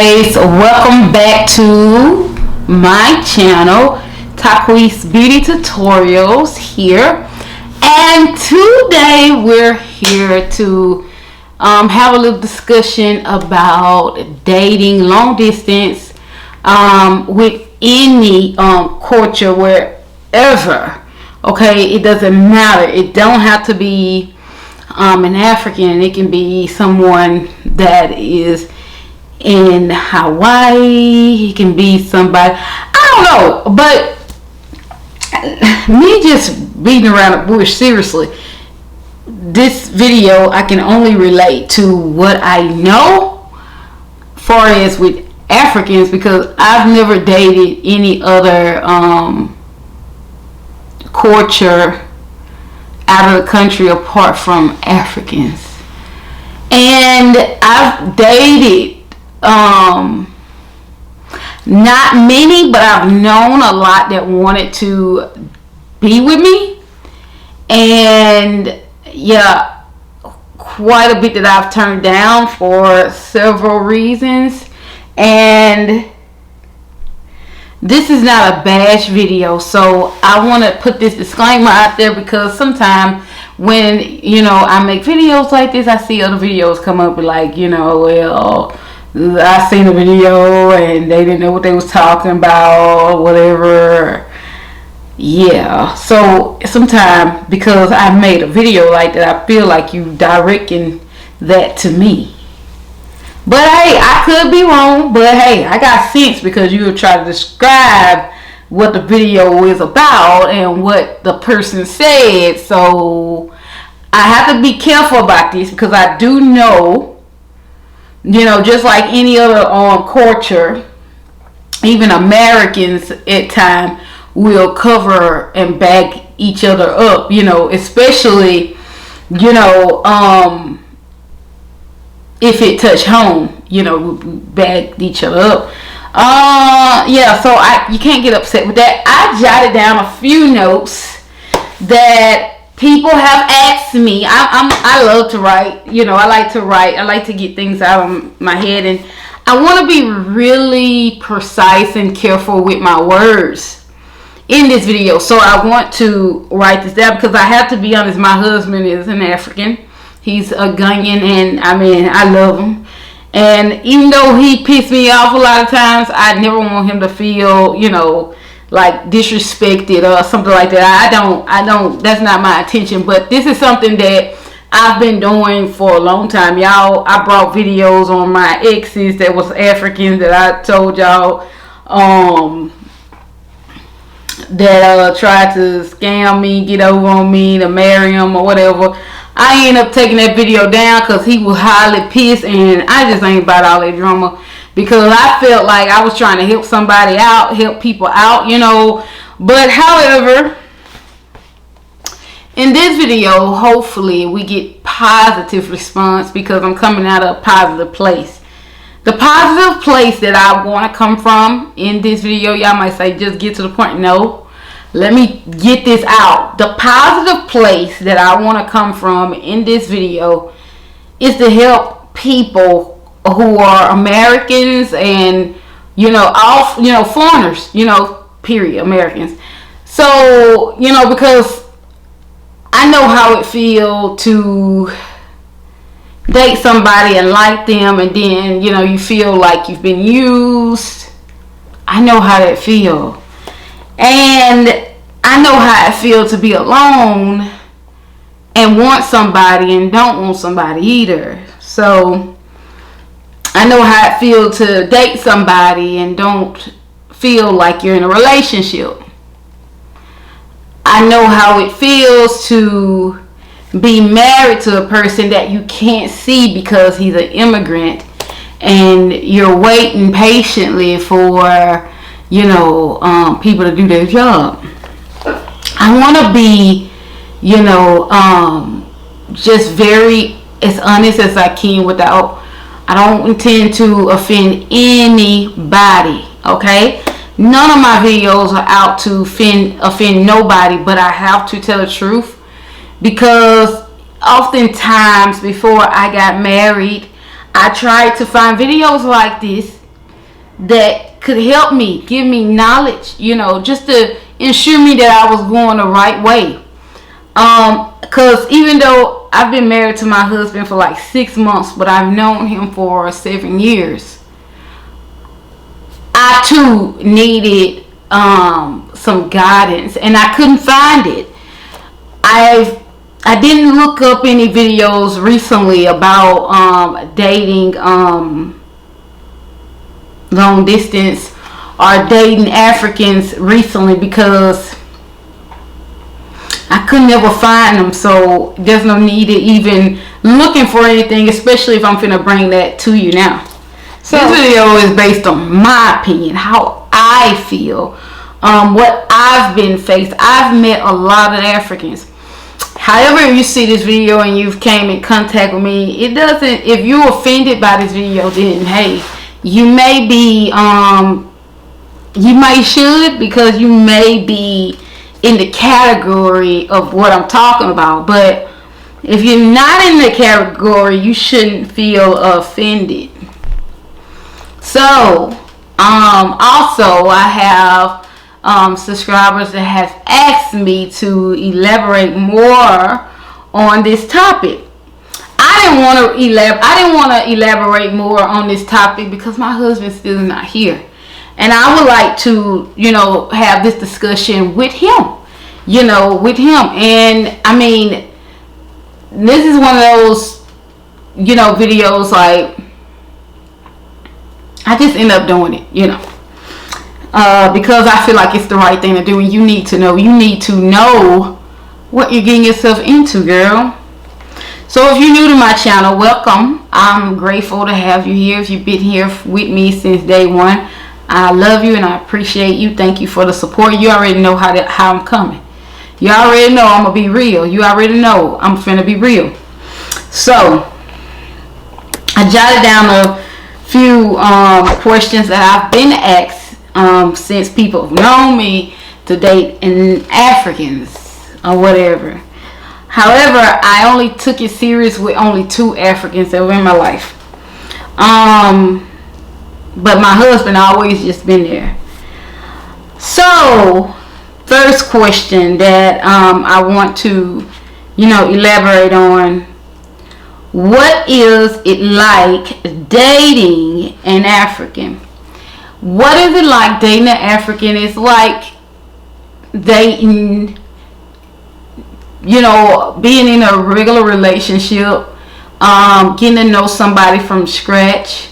guys, welcome back to my channel, Taqui's Beauty Tutorials here. And today we're here to have a little discussion about dating long distance with any culture, wherever. Okay, it doesn't matter. It don't have to be an African. It can be someone that is in Hawaii. It can be somebody, I don't know, but me just beating around the bush, seriously, this video I can only relate to what I know far as with Africans, because I've never dated any other culture out of the country apart from Africans. And I've dated not many, but I've known a lot that wanted to be with me, and yeah, quite a bit that I've turned down for several reasons. And this is not a bash video, so I want to put this disclaimer out there, because sometimes when I make videos like this, I see other videos come up with like, well, I seen a video and they didn't know what they was talking about, whatever. Yeah, so sometimes because I made a video like that, I feel like you directing that to me. But hey, I could be wrong, but hey, I got sense, because you would try to describe what the video is about and what the person said. So I have to be careful about this, because I do know, just like any other culture, even Americans at times will cover and back each other up, especially, if it touch home, back each other up. Yeah, so you can't get upset with that. I jotted down a few notes that people have asked me. I love to write. I like to write. I like to get things out of my head, and I want to be really precise and careful with my words in this video. So I want to write this down, because I have to be honest. My husband is an African. He's a Ghanaian, and I love him. And even though he pissed me off a lot of times, I never want him to feel, like disrespected or something like that. I don't, that's not my intention. But this is something that I've been doing for a long time, y'all. I brought videos on my exes that was Africans that I told y'all that tried to scam me, get over on me to marry him or whatever. I ended up taking that video down because he was highly pissed, and I just ain't about all that drama, because I felt like I was trying to help somebody out, help people out, But however, in this video, hopefully we get positive response, because I'm coming out of a positive place. The positive place that I want to come from in this video, y'all might say, just get to the point. No. Let me get this out. The positive place that I want to come from in this video is to help people who are Americans and, all, foreigners, period, Americans. So, because I know how it feels to date somebody and like them, and then, you feel like you've been used. I know how that feels. And I know how it feels to be alone and want somebody and don't want somebody either. So I know how it feels to date somebody and don't feel like you're in a relationship. I know how it feels to be married to a person that you can't see because he's an immigrant, and you're waiting patiently for people to do their job. I want to be, just very as honest as I can without, I don't intend to offend anybody, okay? None of my videos are out to offend nobody, but I have to tell the truth, because oftentimes before I got married, I tried to find videos like this that could help me, give me knowledge, you know, just to ensure me that I was going the right way. Because even though I've been married to my husband for like 6 months, but I've known him for 7 years, I too needed some guidance, and I couldn't find it. I didn't look up any videos recently about dating long distance or dating Africans recently, because I could never find them. So there's no need to even looking for anything, especially if I'm finna bring that to you now. So this video is based on my opinion, how I feel, what I've been faced. I've met a lot of Africans. However, if you see this video and you've came in contact with me, it doesn't, if you're offended by this video, then hey, you may be, you might should, because you may be in the category of what I'm talking about. But if you're not in the category, you shouldn't feel offended. So, also I have subscribers that have asked me to elaborate more on this topic. I didn't want to elaborate more on this topic because my husband's still not here, and I would like to, you know, have this discussion with him, you know, with him. And I mean, this is one of those, you know, videos like I just end up doing it, you know, because I feel like it's the right thing to do, and you need to know. You need to know what you're getting yourself into, girl. So if you're new to my channel, welcome. I'm grateful to have you here. If you've been here with me since day one, I love you and I appreciate you. Thank you for the support. You already know how I'm coming. You already know I'm gonna be real. You already know I'm finna be real. So I jotted down a few questions that I've been asked since people have known me to date in Africans or whatever. However, I only took it serious with only 2 Africans that were in my life. But my husband always just been there. So, first question that I want to, you know, elaborate on. What is it like dating an African? What is it like dating an African? It's like dating, you know, being in a regular relationship, getting to know somebody from scratch,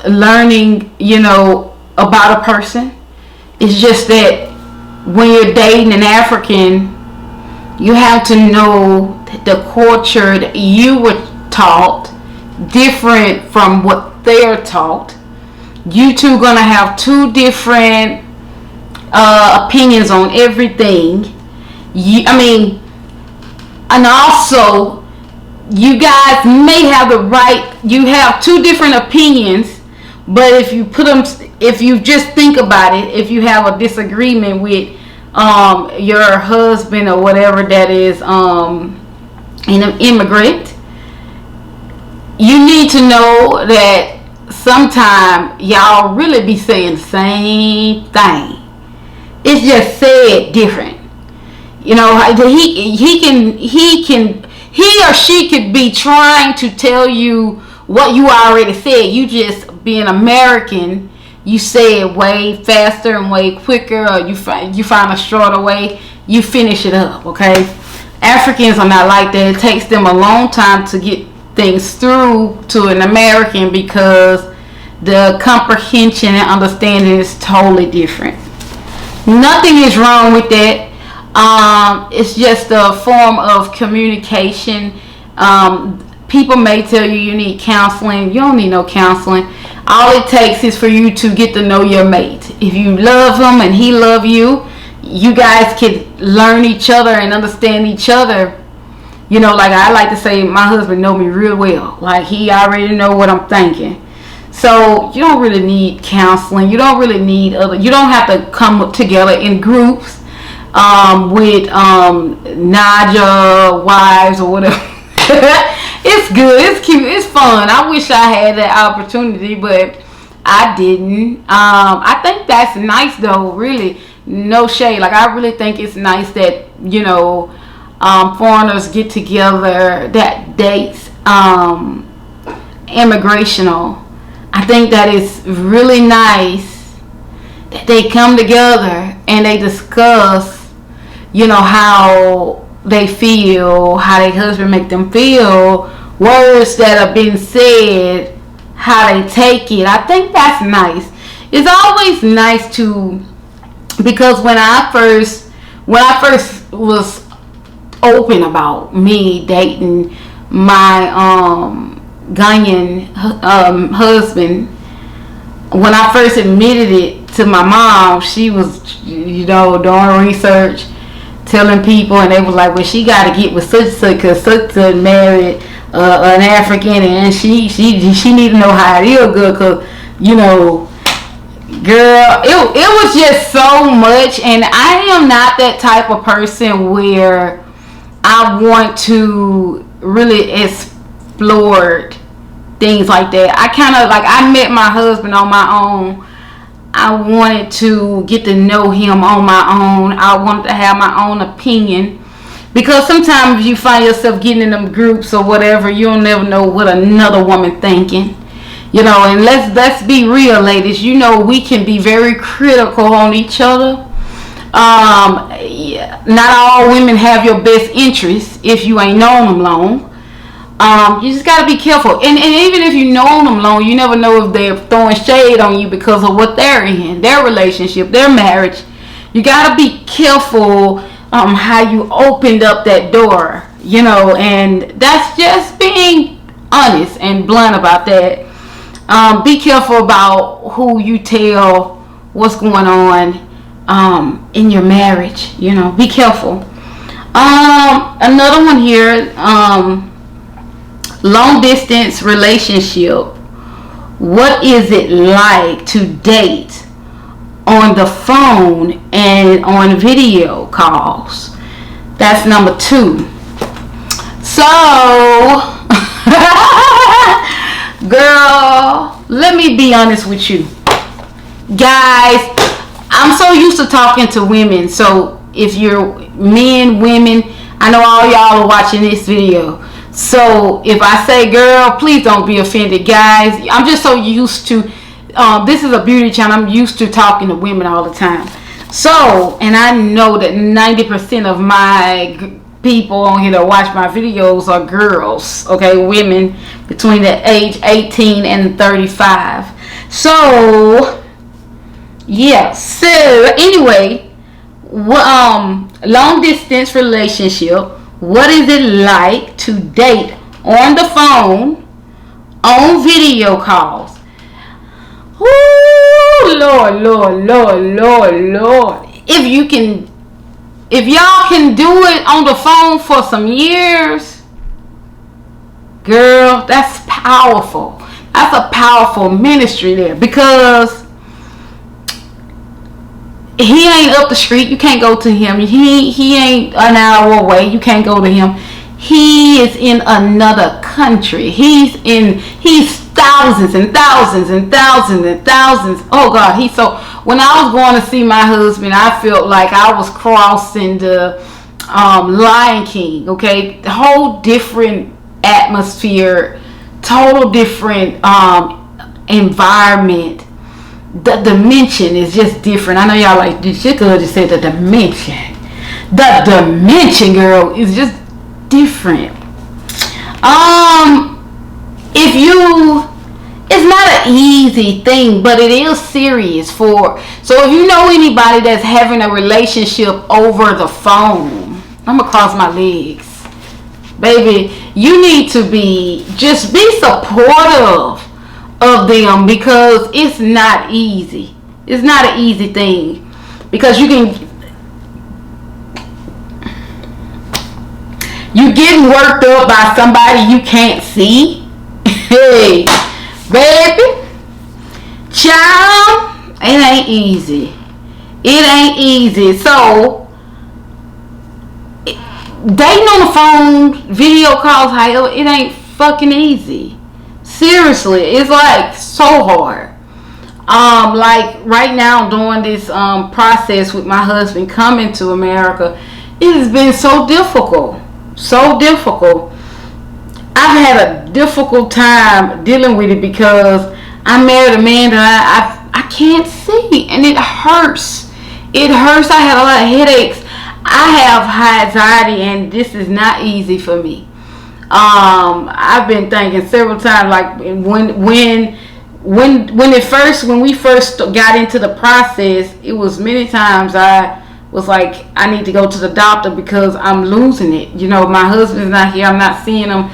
learning, you know, about a person. It's just that when you're dating an African, you have to know the culture that you were taught different from what they're taught. You two gonna have 2 different opinions on everything. And also you guys may have you have 2 different opinions, but if you just think about it, if you have a disagreement with your husband or whatever that is, an immigrant, you need to know that sometimes y'all really be saying the same thing. It's just said different. You know, he or she could be trying to tell you what you already said. You just, being American, you say it way faster and way quicker, or you find a shorter way, you finish it up, okay? Africans are not like that. It takes them a long time to get things through to an American because the comprehension and understanding is totally different. Nothing is wrong with that. It's just a form of communication. People may tell you need counseling. You don't need no counseling. All it takes is for you to get to know your mate. If you love him and he love you, you guys can learn each other and understand each other. You know, like I like to say, my husband know me real well. Like, he already know what I'm thinking. So you don't really need counseling. You don't really need you don't have to come together in groups with Naja wives or whatever. It's good, it's cute, it's fun. I wish I had that opportunity, but I didn't. I think that's nice though, really. No shade. Like, I really think it's nice that, foreigners get together, that dates immigrational. I think that is really nice that they come together and they discuss, how they feel, how their husband make them feel, words that are being said, how they take it. I think that's nice. It's always nice to, because when I first was open about me dating my Ghanaian husband, when I first admitted it to my mom, she was, doing research, telling people, and they was like, well, she got to get with such and such, because such and married an African, and she need to know how it is good, because, girl, it was just so much. And I am not that type of person where I want to really explore things like that. I kind of, like, I met my husband on my own. I wanted to get to know him on my own. I wanted to have my own opinion, because sometimes you find yourself getting in them groups or whatever, you'll never know what another woman thinking. And let's be real, ladies. We can be very critical on each other. Not all women have your best interests if you ain't known them long. You just gotta be careful. And even if you know them long, you never know if they're throwing shade on you because of what they're in, their relationship, their marriage. You gotta be careful how you opened up that door, and that's just being honest and blunt about that. Be careful about who you tell what's going on in your marriage. Be careful. Another one here, long distance relationship. What is it like to date on the phone and on video calls? That's number 2. So girl, let me be honest with you guys. I'm so used to talking to women, so if you're men, women, I know all y'all are watching this video, so if I say girl, please don't be offended, guys. I'm just so used to this is a beauty channel. I'm used to talking to women all the time, so, and I know that 90% of my people on here that watch my videos are girls, okay, women between the age 18 and 35. So yeah, so anyway, long distance relationship. What is it like to date on the phone, on video calls? Ooh, Lord. If y'all can do it on the phone for some years, girl, that's powerful. That's a powerful ministry there, because he ain't up the street. You can't go to him. He ain't an hour away. You can't go to him. He is in another country. He's thousands and thousands and thousands and thousands. Oh God, when I was going to see my husband, I felt like I was crossing the Lion King. Okay, the whole different atmosphere, total different environment. The dimension is just different. I know y'all like this. She could just say the dimension. The dimension, girl, is just different. It's not an easy thing, but it is serious so if you know anybody that's having a relationship over the phone, I'm gonna cross my legs, baby, you need to be supportive of them, because it's not easy. It's not an easy thing, because you getting worked up by somebody you can't see. Hey, baby, child, it ain't easy. It ain't easy. So dating on the phone, video calls, however, it ain't fucking easy. Seriously, it's like so hard. Like right now, during this process with my husband coming to America, it has been so difficult. So difficult. I've had a difficult time dealing with it because I married a man that I can't see, and it hurts. It hurts. I had a lot of headaches. I have high anxiety, and this is not easy for me. I've been thinking several times, like when we first got into the process, it was many times I was like, I need to go to the doctor because I'm losing it. You know, my husband's not here. I'm not seeing him.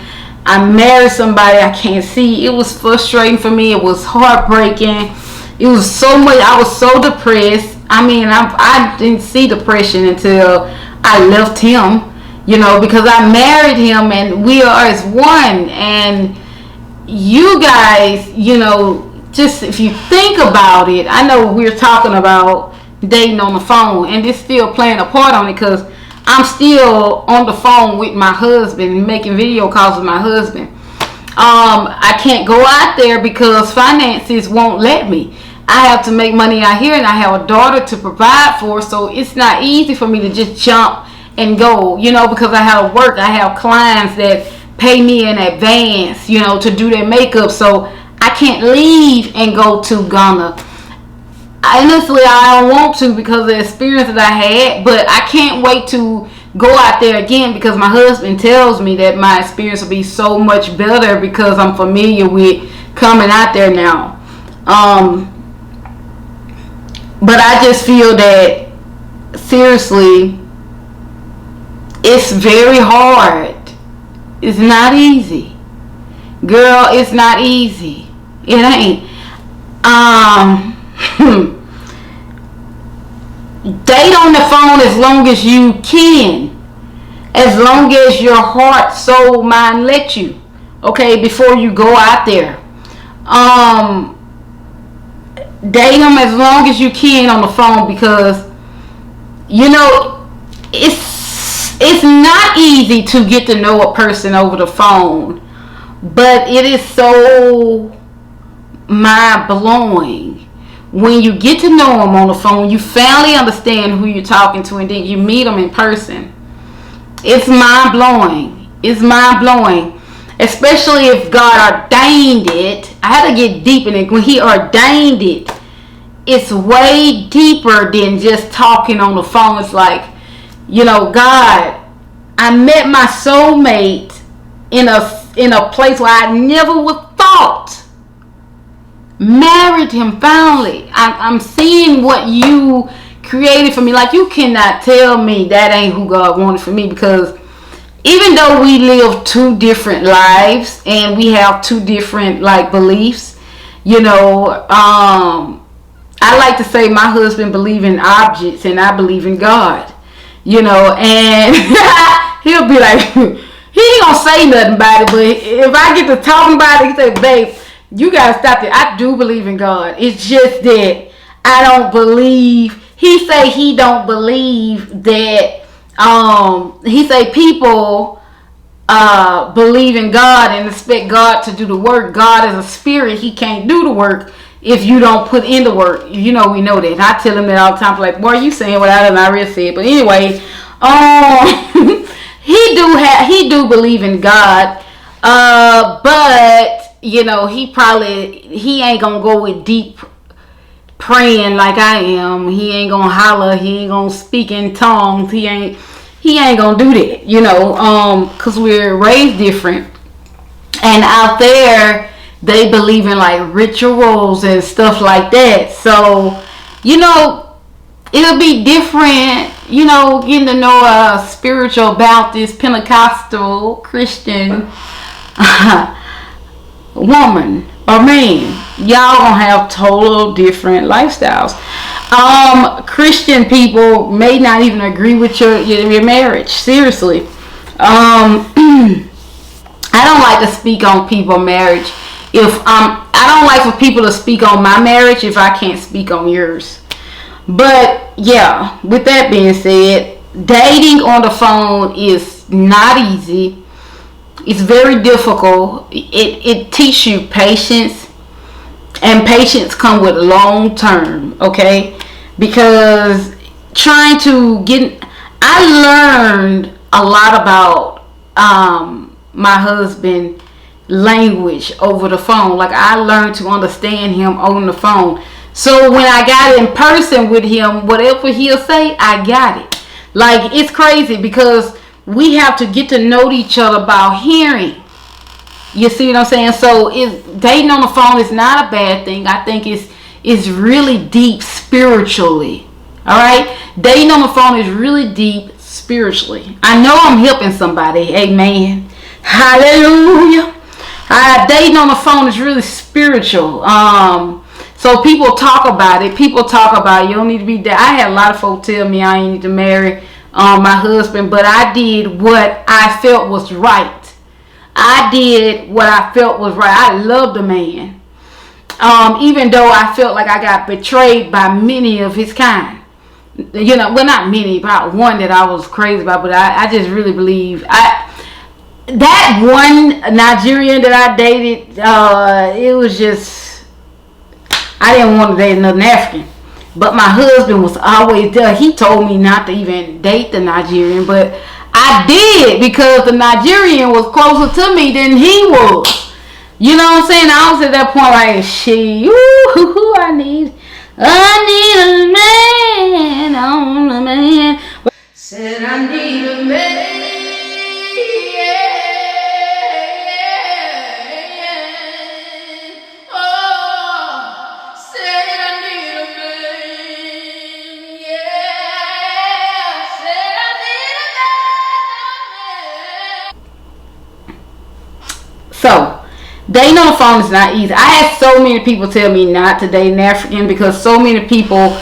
I married somebody I can't see. It was frustrating for me. It was heartbreaking. It was so much. I was so depressed. I mean, I didn't see depression until I left him. You know, because I married him and we are as one. And you guys, you know, just if you think about it, I know we're talking about dating on the phone, and it's still playing a part on it because I'm still on the phone with my husband, making video calls with my husband. I can't go out there because finances won't let me. I have to make money out here, and I have a daughter to provide for, so it's not easy for me to just jump and go, you know, because I have work. I have clients that pay me in advance, you know, to do their makeup, so I can't leave and go to Ghana. Honestly, I don't want to because of the experience that I had, but I can't wait to go out there again because my husband tells me that my experience will be so much better because I'm familiar with coming out there now. But I just feel that, seriously, it's very hard. It's not easy. Girl, it's not easy. It ain't. Date on the phone as long as you can. As long as your heart, soul, mind let you. Okay, before you go out there. Date them as long as you can on the phone because, you know, it's not easy to get to know a person over the phone, but it is so mind-blowing when you get to know them on the phone. You finally understand who you're talking to, and then you meet them in person. It's mind-blowing. It's mind-blowing, especially if God ordained it. I had to get deep in it. When he ordained it, it's way deeper than just talking on the phone. It's like, you know, God, I met my soulmate in a place where I never would thought. Married him finally. I'm seeing what you created for me. Like, you cannot tell me that ain't who God wanted for me, because even though we live two different lives and we have two different like beliefs, you know, I like to say my husband believes in objects and I believe in God, you know, and he'll be like, he ain't gonna say nothing about it, but if I get to talking about it, he say, babe, you gotta stop it. I do believe in God. It's just that I don't believe, he say he don't believe that, he say people believe in God and expect God to do the work. God is a spirit. He can't do the work if you don't put in the work. You know, we know that. And I tell him that all the time. Like, boy, you saying what I done already said. But anyway, he do believe in God. But, you know, he ain't gonna go with deep praying like I am. He ain't gonna holler. He ain't gonna speak in tongues. He ain't gonna do that, you know, because we're raised different. And out there, they believe in like rituals and stuff like that. So, you know, it'll be different, you know, getting to know a spiritual Baptist, Pentecostal, Christian woman or man. Y'all gonna have total different lifestyles. Christian people may not even agree with your marriage. Seriously. I don't like to speak on people's marriage. I don't like for people to speak on my marriage if I can't speak on yours. But yeah, with that being said, dating on the phone is not easy. It's very difficult. It teaches you patience. And patience come with long term, okay? Because trying to get, I learned a lot about my husband language over the phone. Like, I learned to understand him on the phone. So when I got in person with him, whatever he'll say, I got it. Like, it's crazy because we have to get to know each other about hearing. You see what I'm saying? So dating on the phone is not a bad thing. I think it's really deep spiritually. All right? Dating on the phone is really deep spiritually. I know I'm helping somebody. Amen. Hallelujah. Dating on the phone is really spiritual. So people talk about it. People talk about it. You don't need to be there. I had a lot of folks tell me I ain't need to marry my husband, but I did what I felt was right. I did what I felt was right. I loved the man. Even though I felt like I got betrayed by many of his kind. You know, well, not many, about one that I was crazy about, but I just really believe that one Nigerian that I dated, it was just, I didn't want to date another African. But my husband was always there. He told me not to even date the Nigerian, but I did because the Nigerian was closer to me than he was. You know what I'm saying? I was at that point like, I need a man, on a man. Said I need a man. So, dating on the phone is not easy. I had so many people tell me not to date an African because so many people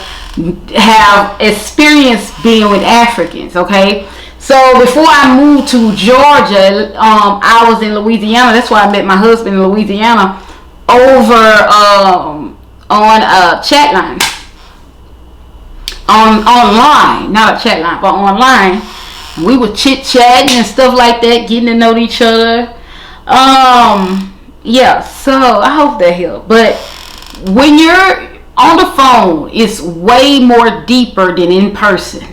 have experience being with Africans, okay? So, before I moved to Georgia, I was in Louisiana. That's why I met my husband in Louisiana over on chat line. Online, not a chat line, but online. We were chit-chatting and stuff like that, getting to know each other. Yeah, so I hope that helped. But when you're on the phone, it's way more deeper than in person.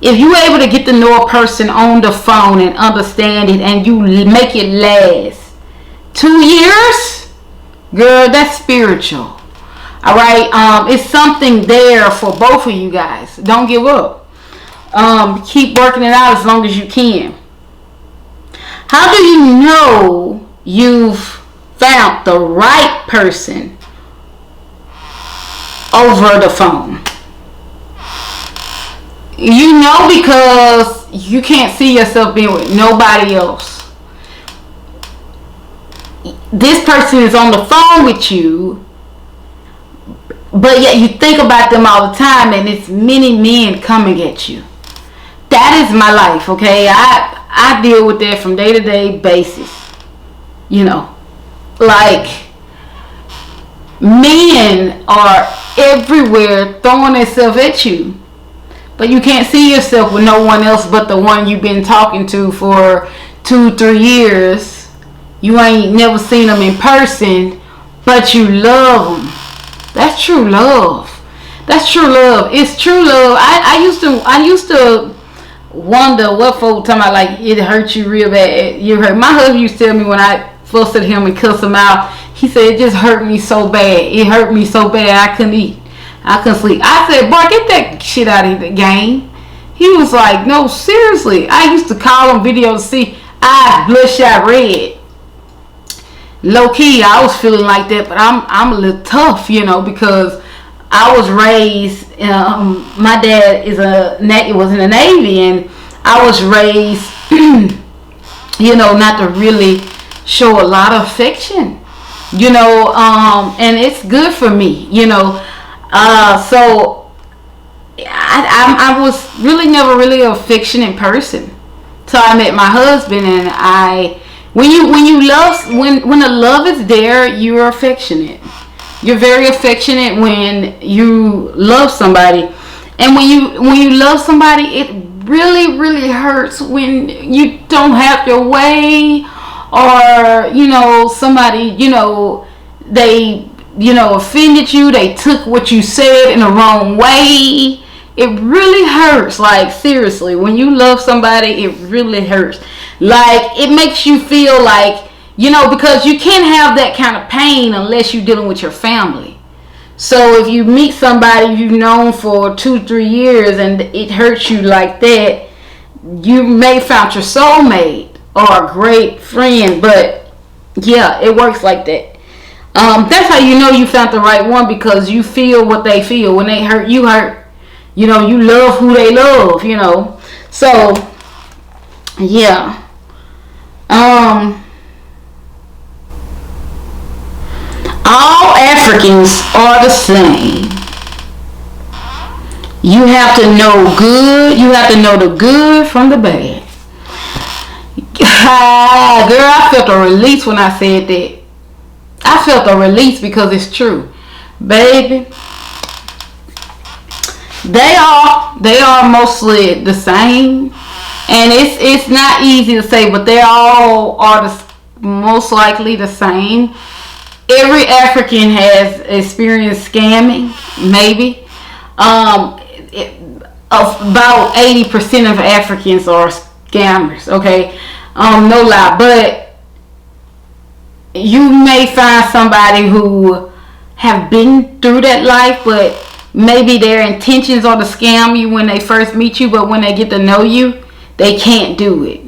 If you're able to get to know a person on the phone and understand it, and you make it last 2 years, girl, that's spiritual. All right, it's something there for both of you guys. Don't give up. Keep working it out as long as you can. How do you know you've found the right person over the phone? You know, because you can't see yourself being with nobody else. This person is on the phone with you, but yet you think about them all the time, and it's many men coming at you. That is my life, okay? I deal with that from day to day basis. You know, like, men are everywhere throwing themselves at you, but you can't see yourself with no one else but the one you've been talking to for 2-3 years. You ain't never seen them in person, but you love them. That's true love. That's true love. It's true love. I used to wonder what folks talking about, like, it hurt you real bad. You hurt. My husband used to tell me when I fussed at him and cussed him out, he said it just hurt me so bad. It hurt me so bad I couldn't eat. I couldn't sleep. I said, boy, get that shit out of the game. He was like, no, seriously. I used to call him videos to see eyes bloodshot red. Low key, I was feeling like that, but I'm a little tough, you know, because I was raised. My dad was in the Navy, and I was raised, you know, not to really show a lot of affection, you know, and it's good for me, you know. So I was really never really an affectionate person. So I met my husband, and when the love is there, you're affectionate. You're very affectionate when you love somebody. And when you love somebody, it really, really hurts when you don't have your way, or, you know, somebody, you know, they offended you. They took what you said in the wrong way. It really hurts. Like, seriously, when you love somebody, it really hurts. Like, it makes you feel like, because you can't have that kind of pain unless you're dealing with your family. So if you meet somebody you've known for 2-3 years and it hurts you like that, you may found your soulmate or a great friend. But yeah, it works like that. That's how you know you found the right one, because you feel what they feel. When they hurt, you hurt. You love who they love, So, yeah. All Africans are the same. You have to know good. You have to know the good from the bad. Girl, I felt a release when I said that. I felt a release because it's true. Baby, they are mostly the same. And it's not easy to say, but they all are most likely the same. Every African has experienced scamming, maybe. About 80% of Africans are scammers, okay? No lie. But you may find somebody who have been through that life, but maybe their intentions are to scam you when they first meet you, but when they get to know you, they can't do it.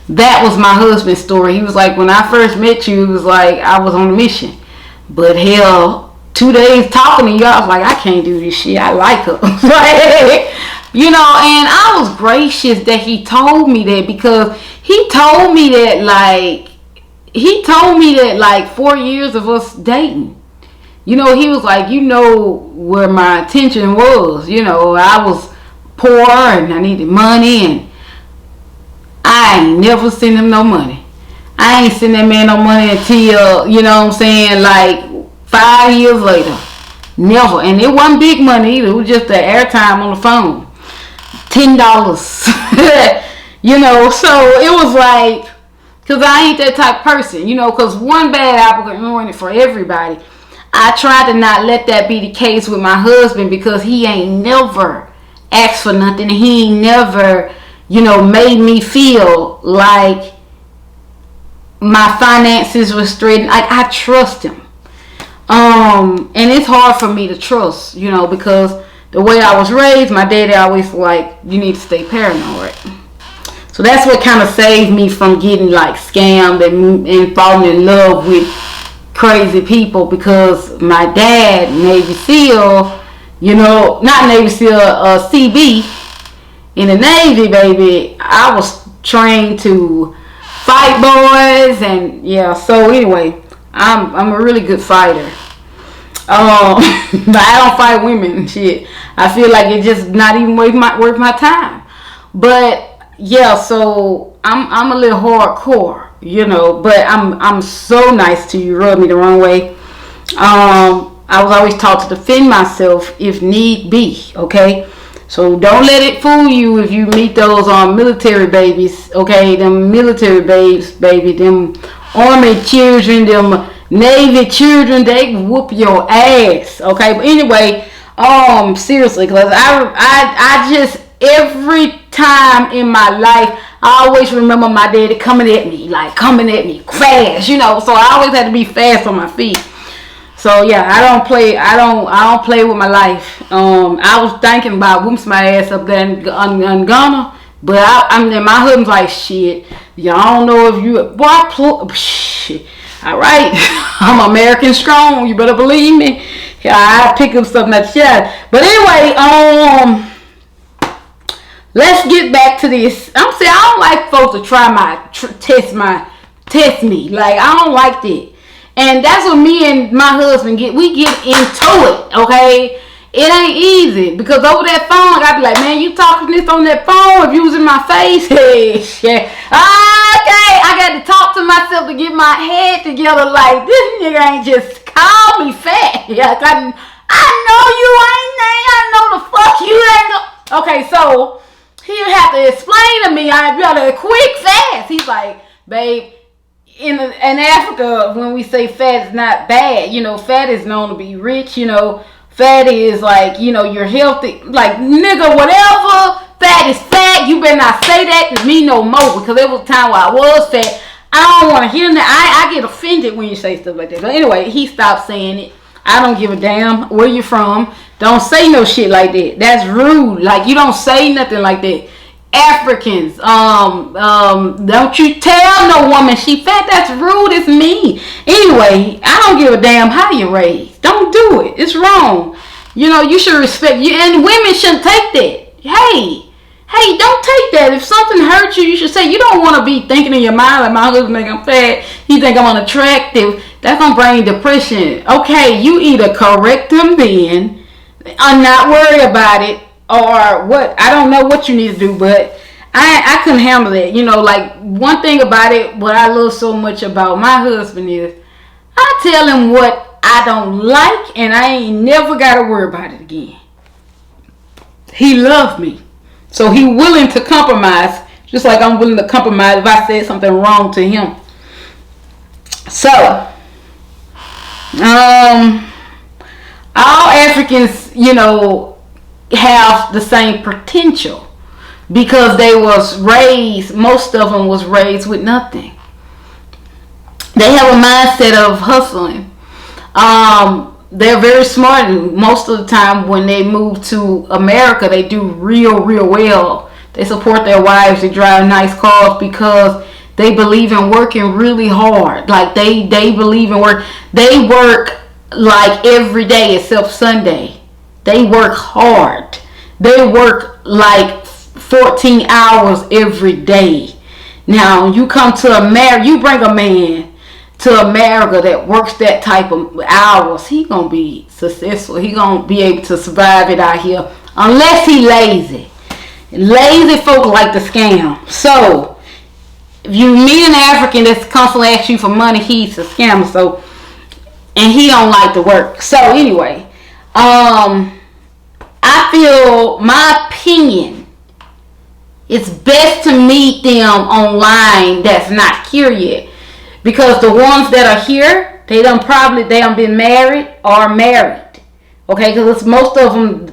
That was my husband's story. He was like, when I first met you, it was like I was on a mission. But hell, 2 days talking to you, I was like, I can't do this shit. I like her. And I was gracious that he told me that, because he told me that like 4 years of us dating. He was like, where my attention was. I was poor and I needed money, and I ain't never sent him no money. I ain't sent that man no money until, like 5 years later. Never. And it wasn't big money either. It was just the airtime on the phone. $10. So it was like, because I ain't that type of person, because one bad apple can ruin it for everybody. I tried to not let that be the case with my husband, because he ain't never asked for nothing. He ain't never, made me feel like my finances were straightened. I trust him. And it's hard for me to trust, because the way I was raised, my daddy always like, you need to stay paranoid. So that's what kind of saved me from getting like scammed and falling in love with crazy people, because my dad, Navy SEAL, not Navy SEAL, CB, in the Navy, baby, I was trained to fight boys, and yeah, so anyway, I'm a really good fighter. But I don't fight women and shit. I feel like it's just not even worth my time. But yeah, so I'm a little hardcore, but I'm so nice to you. Rub me the wrong way. I was always taught to defend myself if need be, okay? So don't let it fool you if you meet those military babies, okay? Them military babes, baby, them army children, them Navy children, they whoop your ass, okay? But anyway, seriously, because I just, every time in my life, I always remember my daddy coming at me fast, so I always had to be fast on my feet. So yeah, I don't play with my life. I was thinking about whooping my ass up there in Ghana, but my husband's like, shit, y'all don't know if you, shit. All right, I'm American strong. You better believe me. Yeah, I pick up something that's shit. But anyway, let's get back to this. I'm saying I don't like folks to try test me. Like, I don't like that. And that's what me and my husband we get into it, okay? It ain't easy, because over that phone, I be like, man, you talking this on that phone? If you was in my face, hey, shit. Okay, I got to talk to myself to get my head together. Like, this nigga ain't just call me fat. Yeah, I know you ain't. I know the fuck you ain't. Okay, so he have to explain to me. I be able to quick fast. He's like, babe, in Africa, when we say fat is not bad, you know, fat is known to be rich. You know, fat is like, you know, you're healthy. Like, nigga, whatever. Fat is fat. You better not say that to me no more, because there was a time where I was fat. I don't want to hear that. I get offended when you say stuff like that. But anyway, he stopped saying it. I don't give a damn where you from. Don't say no shit like that. That's rude. Like, you don't say nothing like that. Africans, don't you tell no woman she fat. That's rude. It's mean. Anyway, I don't give a damn how you raised. Don't do it. It's wrong. You know, you should respect you, and women shouldn't take that. Hey, don't take that. If something hurts you, you should say. You don't want to be thinking in your mind like, my husband think I'm fat, he think I'm unattractive. That's gonna bring depression. Okay, you either correct him then, or not worry about it, or what. I don't know what you need to do, but I couldn't handle it. You know, like, one thing about it, what I love so much about my husband is, I tell him what I don't like, and I ain't never got to worry about it again. He loves me. So he willing to compromise, just like I'm willing to compromise if I said something wrong to him. So, all Africans, you know, have the same potential, because they was raised, most of them was raised with nothing. They have a mindset of hustling. They're very smart, and most of the time when they move to America, they do real well. They support their wives. They drive nice cars because they believe in working really hard. Like, they believe in work. They work like every day except Sunday. They work hard. They work like 14 hours every day. Now, you come to America, you bring a man to America that works that type of hours, he gonna be successful. He gonna be able to survive it out here, unless he lazy. Lazy folk like to scam. So if you meet an African that's constantly asking you for money, he's a scammer. So, and he don't like to work. So anyway, I feel, my opinion, it's best to meet them online that's not here yet. Because the ones that are here, they done been married or married. Okay, because most of them,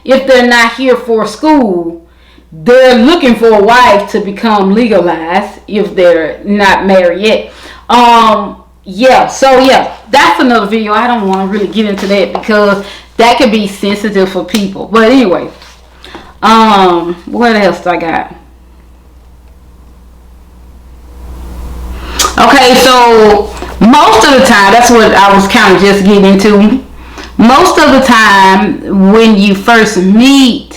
if they're not here for school, they're looking for a wife to become legalized if they're not married yet. That's another video. I don't want to really get into that because that could be sensitive for people. But anyway, what else I got? Okay, so most of the time, that's what I was kind of just getting into. Most of the time, when you first meet,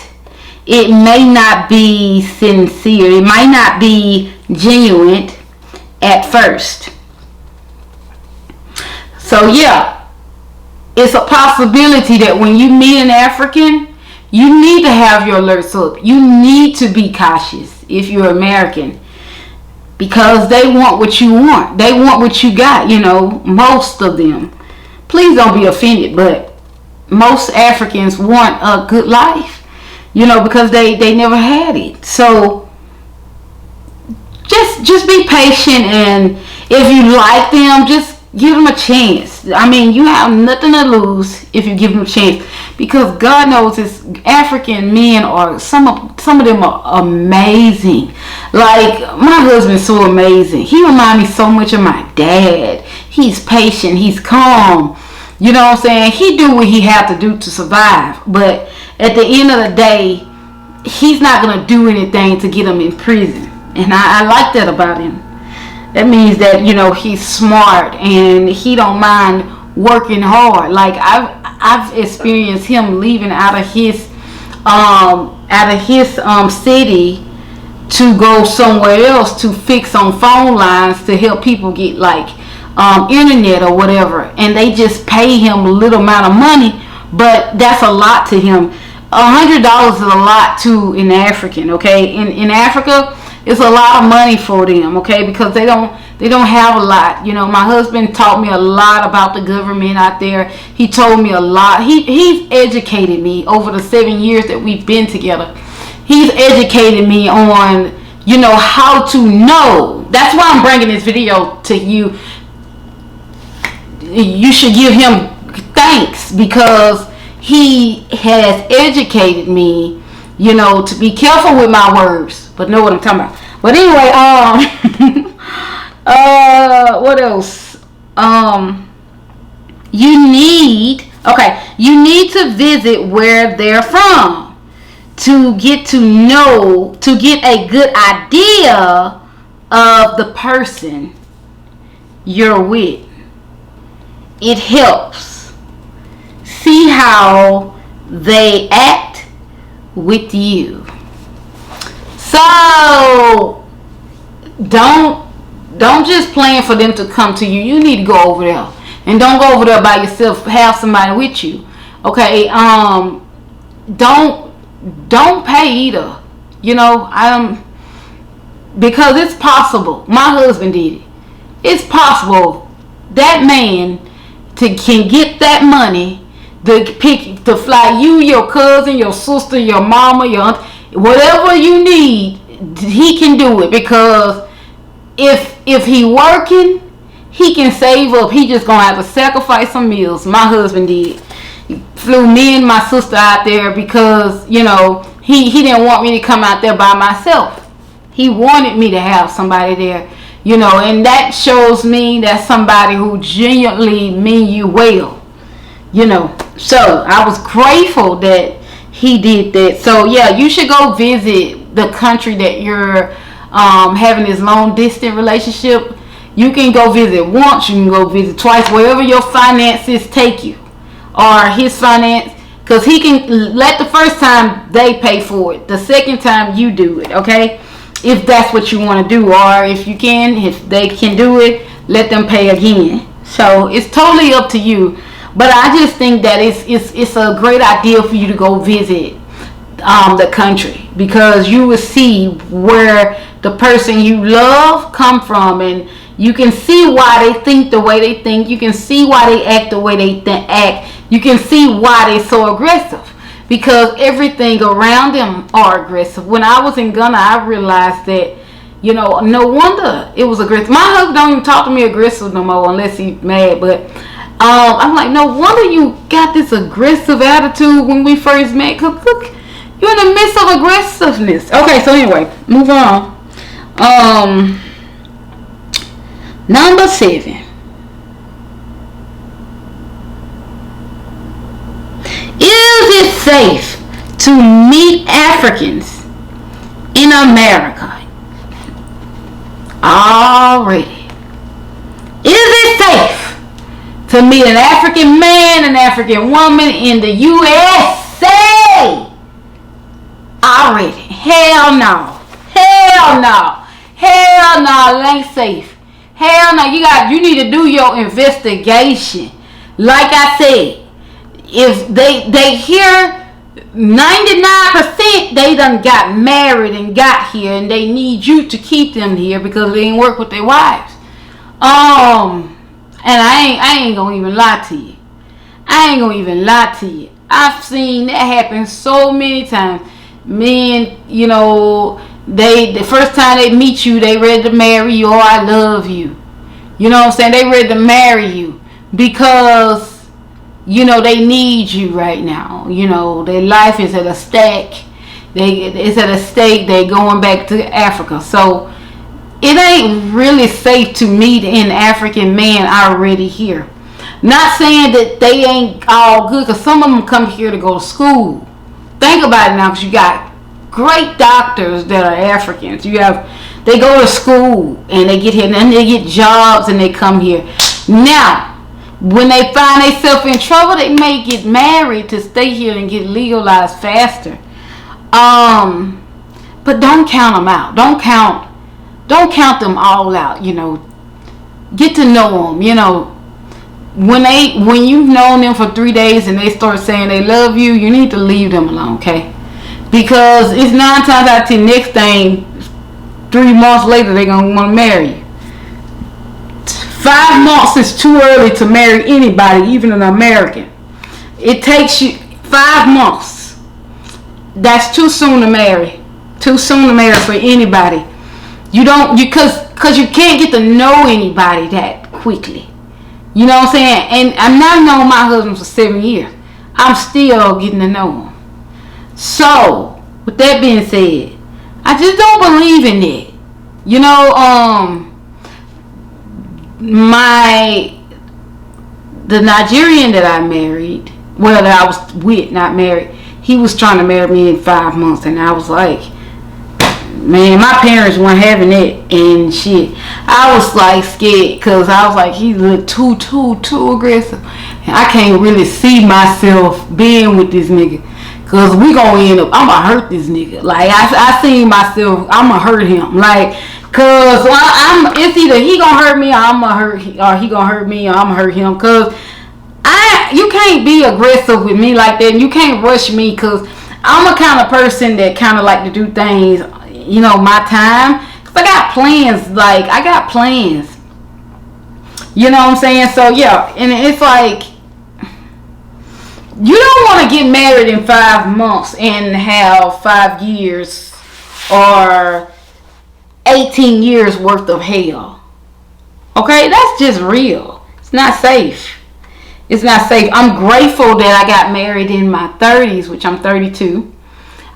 it may not be sincere. It might not be genuine at first. So yeah, it's a possibility that when you meet an African, you need to have your alerts up. You need to be cautious if you're American. Because they want what you want. They want what you got, you know, most of them. Please don't be offended, but most Africans want a good life, you know, because they never had it. So just be patient, and if you like them, just give them a chance. I mean, you have nothing to lose if you give them a chance, because God knows this African men are, some of them are amazing. Like, my husband's so amazing. He reminds me so much of my dad. He's patient. He's calm. You know what I'm saying? He do what he have to do to survive. But at the end of the day, he's not going to do anything to get him in prison. And I like that about him. That means that, you know, he's smart and he don't mind working hard. Like, I've experienced him leaving out of his city to go somewhere else to fix on phone lines to help people get like internet or whatever, and they just pay him a little amount of money, but that's a lot to him. $100 is a lot to an African. Okay, in Africa, it's a lot of money for them. Okay, because they don't have a lot. You know, my husband taught me a lot about the government out there. He told me a lot. He's educated me over the 7 years that we've been together. He's educated me on you know, how to know. That's why I'm bringing this video to you. You should give him thanks, because he has educated me, you know, to be careful with my words, but know what I'm talking about. But anyway, what else? You need to visit where they're from to get to know, to get a good idea of the person you're with. It helps. See how they act with you. So don't just plan for them to come to you. You need to go over there. And don't go over there by yourself. Have somebody with you. Okay. Don't pay either. You know, because it's possible. My husband did it. It's possible that man can get that money to fly you, your cousin, your sister, your mama, your aunt, whatever you need. He can do it, because if he working, he can save up. He just gonna have to sacrifice some meals. My husband did. He flew me and my sister out there because, you know, he didn't want me to come out there by myself. He wanted me to have somebody there, you know, and that shows me that's somebody who genuinely mean you well, you know. So I was grateful that he did that. So yeah, you should go visit the country that you're having this long distance relationship. You can go visit once, you can go visit twice, wherever your finances take you, or his finance, because he can let the first time they pay for it, the second time you do it, okay? If that's what you want to do, or if you can, if they can do it, let them pay again. So it's totally up to you. But I just think that it's a great idea for you to go visit the country, because you will see where the person you love come from, and you can see why they think the way they think. You can see why they act the way they act. You can see why they're so aggressive, because everything around them are aggressive. When I was in Ghana, I realized that, you know, no wonder it was aggressive. My husband don't even talk to me aggressive no more unless he's mad. But I'm like, no wonder you got this aggressive attitude when we first met. Because look, you're in the midst of aggressiveness. Okay, so anyway, move on. Number 7. Is it safe to meet Africans in America? Already. Is it safe to meet an African man, an African woman in the USA? Already. Hell no. Hell no. Hell no. It ain't safe. Hell no. You need to do your investigation. Like I said, if they hear 99% they done got married and got here, and they need you to keep them here because they ain't work with their wives. And I ain't gonna even lie to you. I've seen that happen so many times. Men, you know, the first time they meet you, they ready to marry you, or I love you. You know what I'm saying? They ready to marry you because, you know, they need you right now. You know, their life is at a stake. It's at a stake. They going back to Africa. So it ain't really safe to meet an African man already here. Not saying that they ain't all good, because some of them come here to go to school. Think about it now, because you got great doctors that are Africans. They go to school and they get here, and then they get jobs and they come here. Now, when they find themselves in trouble, they may get married to stay here and get legalized faster. But don't count them out. Don't count them all out. You know, get to know them. You know, when you've known them for 3 days and they start saying they love you, you need to leave them alone, okay? Because it's 9 times out of 10, next thing, 3 months later, they're gonna want to marry you. 5 months is too early to marry anybody, even an American. It takes you 5 months. That's too soon to marry. Too soon to marry for anybody. Because you can't get to know anybody that quickly. You know what I'm saying? And I'm not known my husband for 7 years. I'm still getting to know him. So, with that being said, I just don't believe in it. You know, the Nigerian that I married, well, that I was with, not married, he was trying to marry me in 5 months, and I was like, man, my parents weren't having it and shit. I was like scared because I was like, he looked too aggressive. And I can't really see myself being with this nigga because we gonna end up, I'm gonna hurt this nigga. Like, I seen myself, I'm gonna hurt him. Like, cause it's either he gonna hurt me or I'm gonna hurt, or he gonna hurt me or I'm gonna hurt him. Cause you can't be aggressive with me like that, and you can't rush me because I'm a kind of person that kind of like to do things, you know, my time. Cause I got plans, you know what I'm saying? So yeah, and it's like, you don't want to get married in 5 months and have 5 years or 18 years worth of hell. Okay, that's just real. It's not safe. It's not safe. I'm grateful that I got married in my 30s, which I'm 32.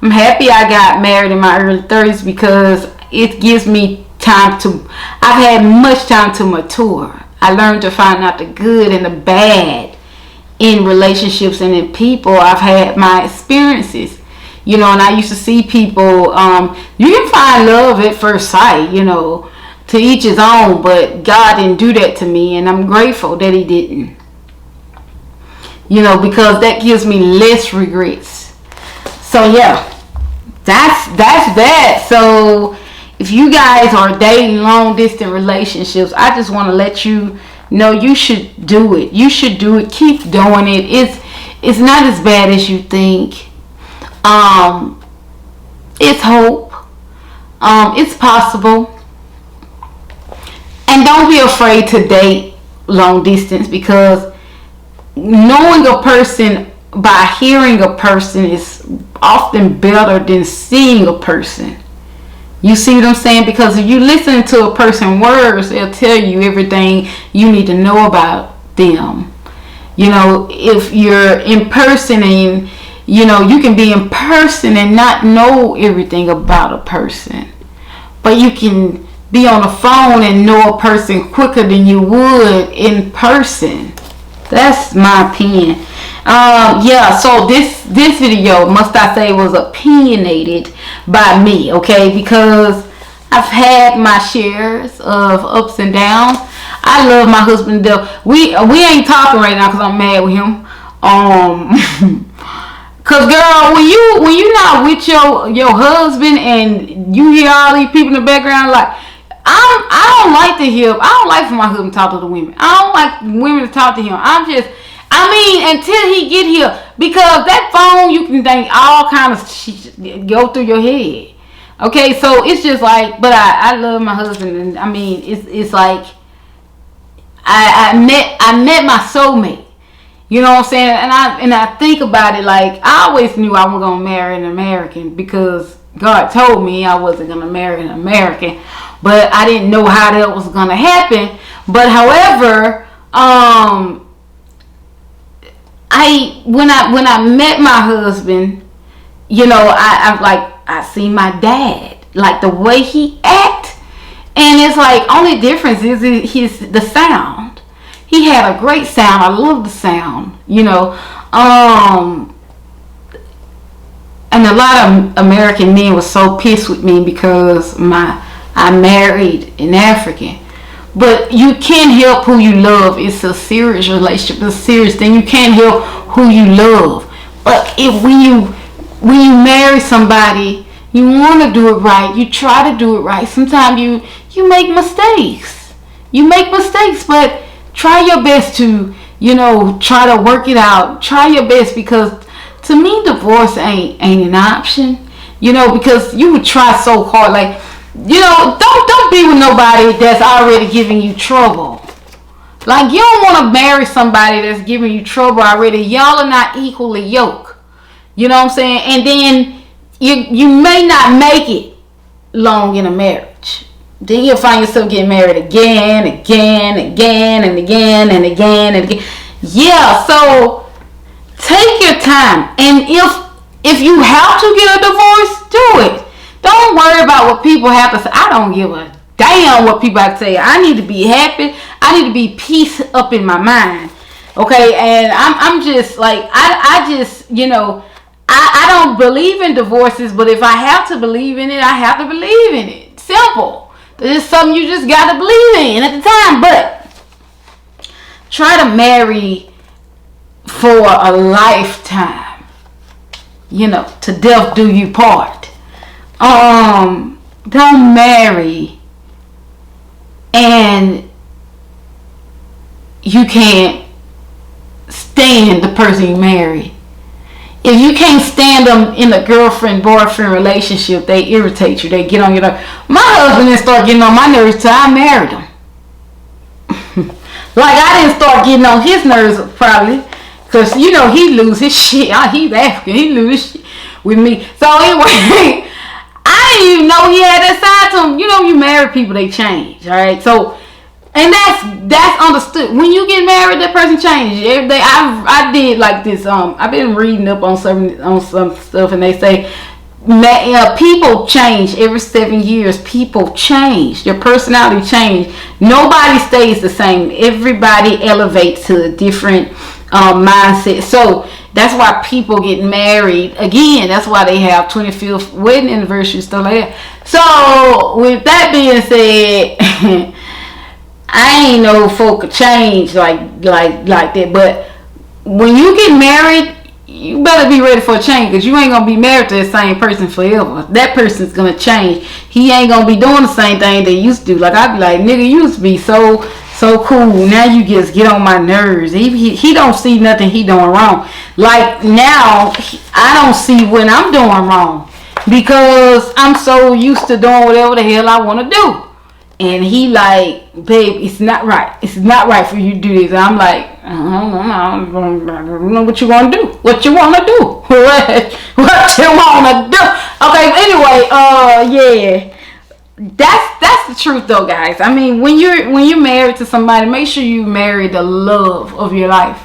I'm happy I got married in my early 30s because it gives me time to, I've had much time to mature. I learned to find out the good and the bad in relationships and in people. I've had my experiences, you know, and I used to see people, you can find love at first sight, you know, to each his own, but God didn't do that to me, and I'm grateful that he didn't. You know, because that gives me less regrets. So yeah, that's that. So if you guys are dating long distance relationships, I just want to let you know you should do it. You should do it. Keep doing it. It's not as bad as you think. It's hope. It's possible. And don't be afraid to date long distance, because knowing a person by hearing a person is often better than seeing a person. You see what I'm saying? Because if you listen to a person's words, they'll tell you everything you need to know about them. You know, if you're in person and, you know, you can be in person and not know everything about a person. But you can be on the phone and know a person quicker than you would in person. That's my opinion. Yeah, so this video, must I say, was opinionated by me, okay? Because I've had my shares of ups and downs. I love my husband though. We ain't talking right now because I'm mad with him. Cause girl, when you not with your husband and you hear all these people in the background, like, I don't like to hear. I don't like for my husband to talk to the women. I don't like women to talk to him. Until he get here, because that phone, you can think all kind of shit go through your head. Okay, so it's just like, but I love my husband, and I mean, it's like I met my soulmate. You know what I'm saying? And I think about it, like, I always knew I was gonna marry an American because God told me I wasn't gonna marry an American, but I didn't know how that was gonna happen. But however, when I met my husband, you know, I seen my dad, like the way he act, and it's like only difference is the sound. He had a great sound. I love the sound, you know. And a lot of American men were so pissed with me because I married an African. But you can't help who you love. It's a serious relationship. It's a serious thing. You can't help who you love. But when you marry somebody, you want to do it right. You try to do it right. Sometimes you make mistakes. You make mistakes, but try your best to, you know, try to work it out. Try your best, because to me, divorce ain't an option. You know, because you would try so hard, like, you know, don't be with nobody that's already giving you trouble. Like, you don't want to marry somebody that's giving you trouble already. Y'all are not equally yoked. You know what I'm saying? And then you may not make it long in a marriage. Then you'll find yourself getting married again, and again. Yeah, so take your time. And if you have to get a divorce, do it. Don't worry about what people have to say. I don't give a damn what people have to say. I need to be happy. I need to be peace up in my mind. Okay, and I'm just like, I just, you know, I don't believe in divorces, but if I have to believe in it, I have to believe in it. Simple. It's something you just got to believe in at the time. But try to marry for a lifetime. You know, to death do you part. Don't marry and you can't stand the person you marry. If you can't stand them in a girlfriend-boyfriend relationship, they irritate you. They get on your nerves. My husband didn't start getting on my nerves till I married him. Like, I didn't start getting on his nerves probably, because, you know, he lose his shit. He's African. He lose his shit with me. So anyway, I didn't even know he had that side to him. You know, you marry people, they change. All right. So, and that's understood. When you get married, that person changes every day. I did like this. I've been reading up on some stuff, and they say people change every 7 years. People change. Their personality change. Nobody stays the same. Everybody elevates to a different mindset. So that's why people get married again. That's why they have 25th wedding anniversary, stuff like that. So with that being said, I ain't know folk could change like that. But when you get married, you better be ready for a change, because you ain't gonna be married to the same person forever. That person's gonna change. He ain't gonna be doing the same thing they used to do. Like, I'd be like, nigga, you used to be so cool. Now you just get on my nerves. He don't see nothing he doing wrong. Like, now I don't see when I'm doing wrong, because I'm so used to doing whatever the hell I want to do. And he like, babe, it's not right. It's not right for you to do this. And I'm like, I don't know what you want to do. What you want to do? What you want to do? Okay, anyway, yeah. That's the truth though, guys. I mean, when you're married to somebody, make sure you marry the love of your life.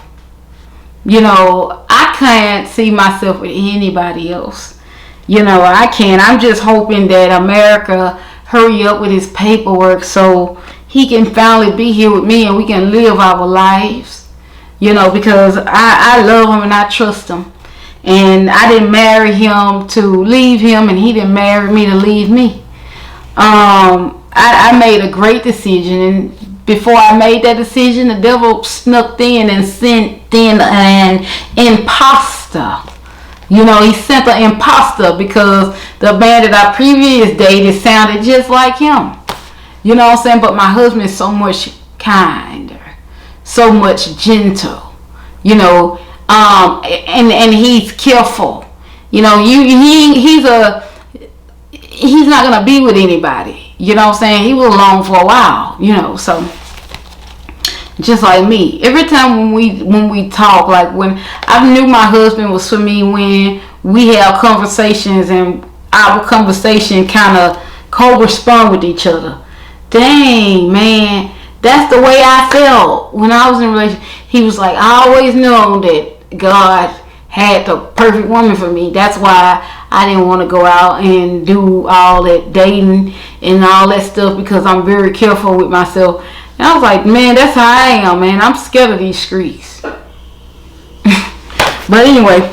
You know, I can't see myself with anybody else. You know, I can't. I'm just hoping that America hurry up with his paperwork so he can finally be here with me and we can live our lives. You know, because I love him and I trust him. And I didn't marry him to leave him, and he didn't marry me to leave me. I made a great decision, and before I made that decision, the devil snuck in and sent in an imposter. You know, he sent an imposter, because the man that I previously dated sounded just like him. You know what I'm saying? But my husband is so much kinder, so much gentle. You know, and he's careful. You know, he's not gonna be with anybody. You know what I'm saying? He was alone for a while. You know, so. Just like me. Every time when we talk, like when I knew my husband was for me, when we have conversations and our conversation kind of correspond with each other. Dang, man, that's the way I felt when I was in a relationship. He was like, I always knew that God had the perfect woman for me. That's why I didn't want to go out and do all that dating and all that stuff, because I'm very careful with myself. And I was like, man, that's how I am, man. I'm scared of these streets. But anyway,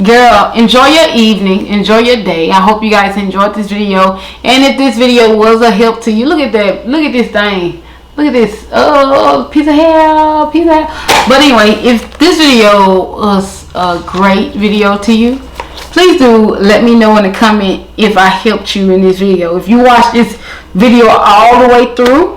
girl, enjoy your evening. Enjoy your day. I hope you guys enjoyed this video. And if this video was a help to you, look at that. Look at this thing. Look at this. Oh, piece of hair. Piece of hair. But anyway, if this video was a great video to you, please do let me know in the comment if I helped you in this video. If you watched this video all the way through,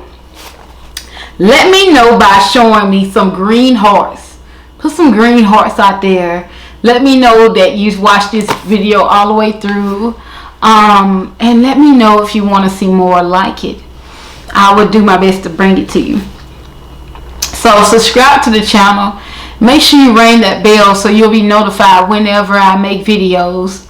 let me know by showing me some green hearts. Put some green hearts out there. Let me know that you watched this video all the way through. And let me know if you want to see more like it. I will do my best to bring it to you. So subscribe to the channel. Make sure you ring that bell so you'll be notified whenever I make videos.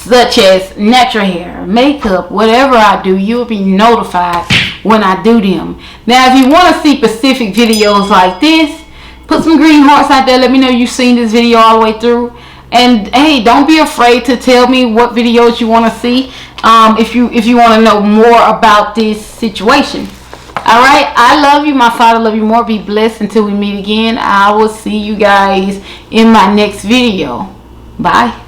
such as natural hair, makeup, whatever I do, you'll be notified when I do them. Now, if you want to see specific videos like this, put some green hearts out there. Let me know you've seen this video all the way through. And hey, don't be afraid to tell me what videos you want to see, if you want to know more about this situation. All right, I love you. My Father love you more. Be blessed until we meet again. I will see you guys in my next video. Bye.